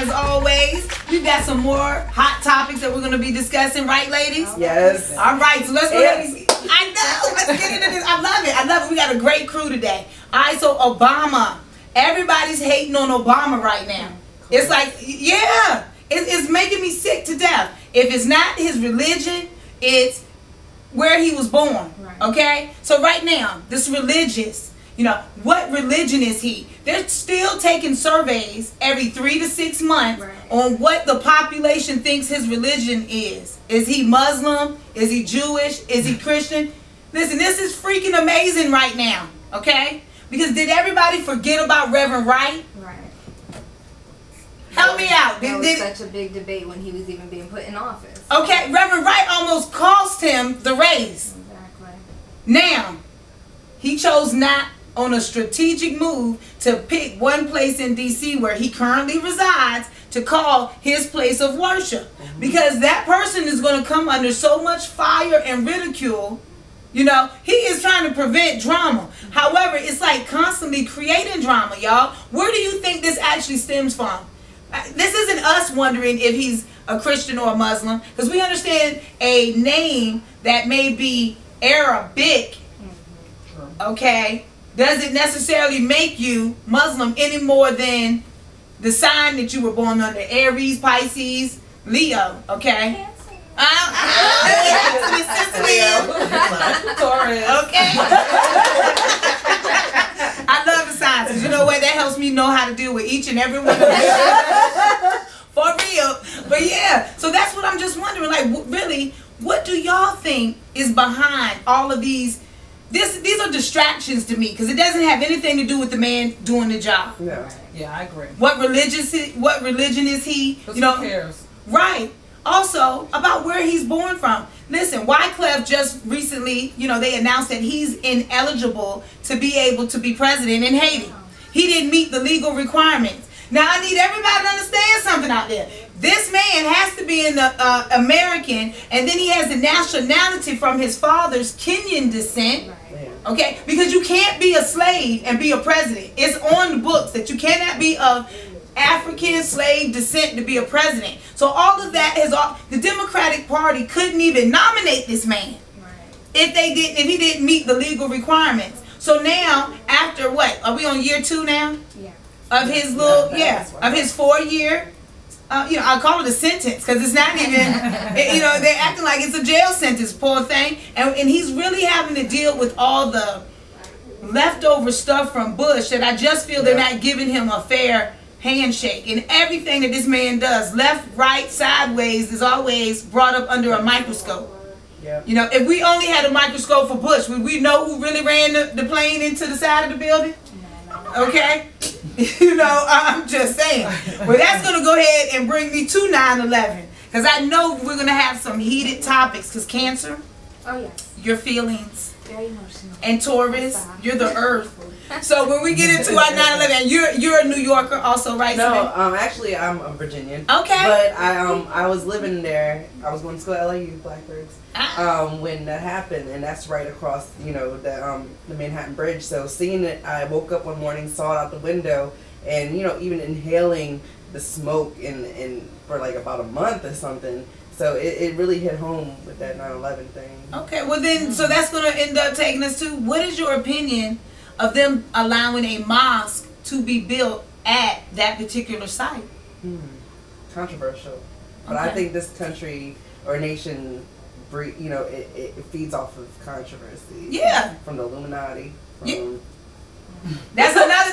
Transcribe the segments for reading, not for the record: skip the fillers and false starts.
as always, we've got some more hot topics that we're going to be discussing, right, ladies? Yes. All right, so let's go ahead and, I know, let's get into this. I love it. I love it. We got a great crew today. All right, so Obama. Everybody's hating on Obama right now. It's like, yeah, it's making me sick to death. If it's not his religion, it's where he was born, okay? So right now, this religious, you know, what religion is he? They're still taking surveys every 3 to 6 months on what the population thinks his religion is. Is he Muslim? Is he Jewish? Is he Christian? Listen, this is freaking amazing right now, okay? Because did everybody forget about Reverend Wright? Right. Help me out. That was such a big debate when he was even being put in office. Okay, Reverend Wright almost cost him the race. Exactly. Now, he chose not on a strategic move to pick one place in D.C. where he currently resides to call his place of worship. Because that person is going to come under so much fire and ridicule. You know, he is trying to prevent drama. However, it's like constantly creating drama, y'all. Where do you think this actually stems from? This isn't us wondering if he's a Christian or a Muslim, because we understand a name that may be Arabic, okay, doesn't necessarily make you Muslim any more than the sign that you were born under, Aries, Pisces, Leo, okay? Taurus. Okay. I love the signs, because you know what? That helps me know how to deal with each and every one of them. For real. But yeah, so that's what I'm just wondering. Like, really, what do y'all think is behind all of these? These are distractions to me, because it doesn't have anything to do with the man doing the job. Yeah, I agree. What religion is he? You know, who cares? Right. Also, about where he's born from. Listen, Wyclef just recently, you know, they announced that he's ineligible to be able to be president in Haiti. He didn't meet the legal requirements. Now, I need everybody to understand something out there. This man has to be an American, and then he has the nationality from his father's Kenyan descent. Okay? Because you can't be a slave and be a president. It's on the books that you cannot be of African slave descent to be a president. So all of that is all. The Democratic Party couldn't even nominate this man if he didn't meet the legal requirements. So now, after what? Are we on year 2 now? Yeah. Of his little, of his 4-year, you know, I call it a sentence, because it's not even, you know, they're acting like it's a jail sentence, poor thing. And he's really having to deal with all the leftover stuff from Bush that I just feel they're not giving him a fair handshake. And everything that this man does, left, right, sideways, is always brought up under a microscope. You know, if we only had a microscope for Bush, would we know who really ran the plane into the side of the building? Okay? You know, I'm just saying. Well, that's going to go ahead and bring me to 9/11. Because I know we're going to have some heated topics. Because Cancer, your feelings, very emotional. And Taurus, you're the earth. So when we get into our 9/11, you're a New Yorker also, right? No, actually I'm a Virginian. Okay. But I was living there. I was going to school at LAU, Blackbirds, when that happened, and that's right across, you know, the Manhattan Bridge. So seeing it, I woke up one morning, saw it out the window, and you know, even inhaling the smoke in for like about a month or something. So it really hit home with that 9/11 thing. Okay, well then, so that's going to end up taking us to, what is your opinion of them allowing a mosque to be built at that particular site? Controversial. But I think this country or nation, you know, it feeds off of controversy. Yeah. From the Illuminati. That's another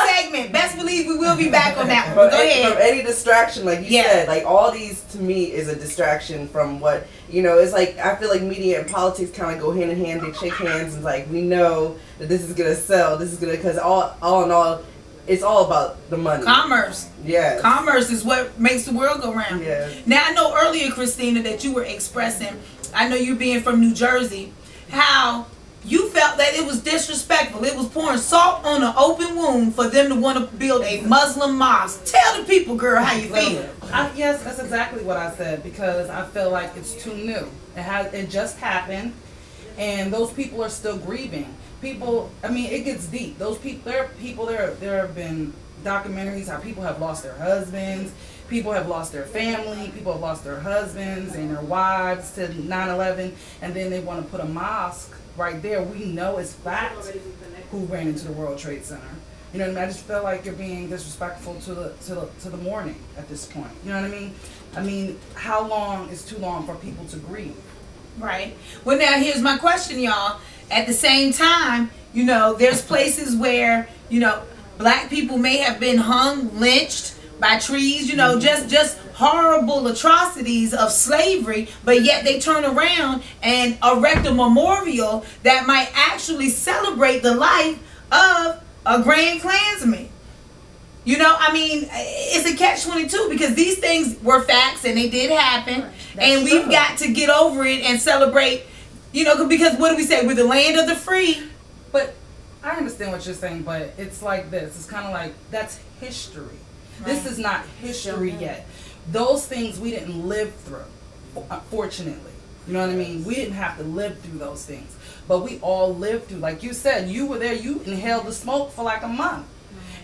segment. Best believe we will be back on that one. Go ahead. From any distraction, like you said, like all these to me is a distraction from what, you know, it's like I feel like media and politics kind of go hand in hand. They shake hands and like we know that this is gonna sell. This is gonna, because all in all, it's all about the money. Commerce. Yeah. Commerce is what makes the world go round. Yeah. Now I know earlier, Christina, that you were expressing, I know you being from New Jersey, how you felt that it was disrespectful. It was pouring salt on an open wound for them to want to build a Muslim mosque. Tell the people, girl, how you feel. Yes, that's exactly what I said, because I feel like it's too new. It just happened, and those people are still grieving. People, I mean, it gets deep. Those people, there have been documentaries how people have lost their husbands, people have lost their family, people have lost their husbands and their wives to 9/11, and then they want to put a mosque right there. We know it's fact who ran into the World Trade Center. You know what I mean? I just feel like you're being disrespectful to the mourning at this point. You know what I mean? I mean, how long is too long for people to grieve? Right. Well, now here's my question, y'all. At the same time, you know, there's places where, you know, black people may have been hung, lynched by trees, you know, just horrible atrocities of slavery, but yet they turn around and erect a memorial that might actually celebrate the life of a Grand Klansman. You know, I mean, it's a catch-22 because these things were facts and they did happen. And we've got to get over it and celebrate, you know, because what do we say? We're the land of the free. But I understand what you're saying, but it's like this. It's kind of like, that's history. Right. This is not history yet. Those things we didn't live through, fortunately. You know what I mean? We didn't have to live through those things. But we all lived through, like you said, you were there, you inhaled the smoke for like a month.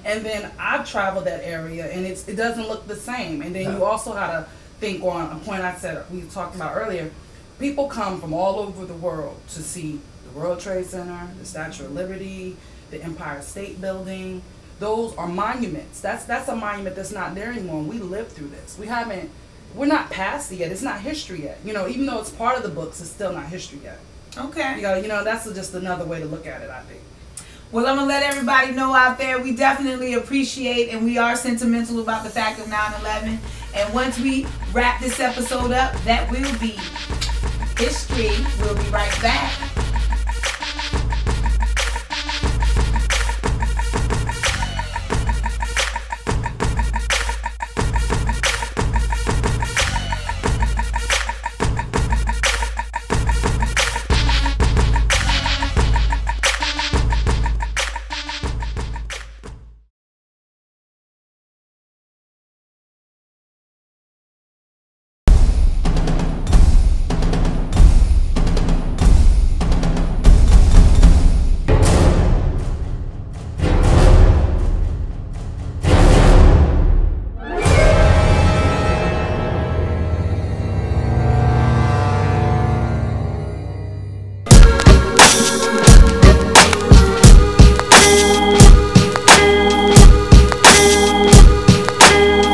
And then I've traveled that area, and it doesn't look the same. And then you also got to think on a point I said we talked about earlier. People come from all over the world to see the World Trade Center, the Statue of Liberty, the Empire State Building. Those are monuments. That's a monument that's not there anymore. And we lived through this. We're not past it yet. It's not history yet. You know, even though it's part of the books, it's still not history yet. Okay. You know, that's just another way to look at it, I think. Well, I'm going to let everybody know out there, we definitely appreciate and we are sentimental about the fact of 9/11. And once we wrap this episode up, that will be history. We'll be right back.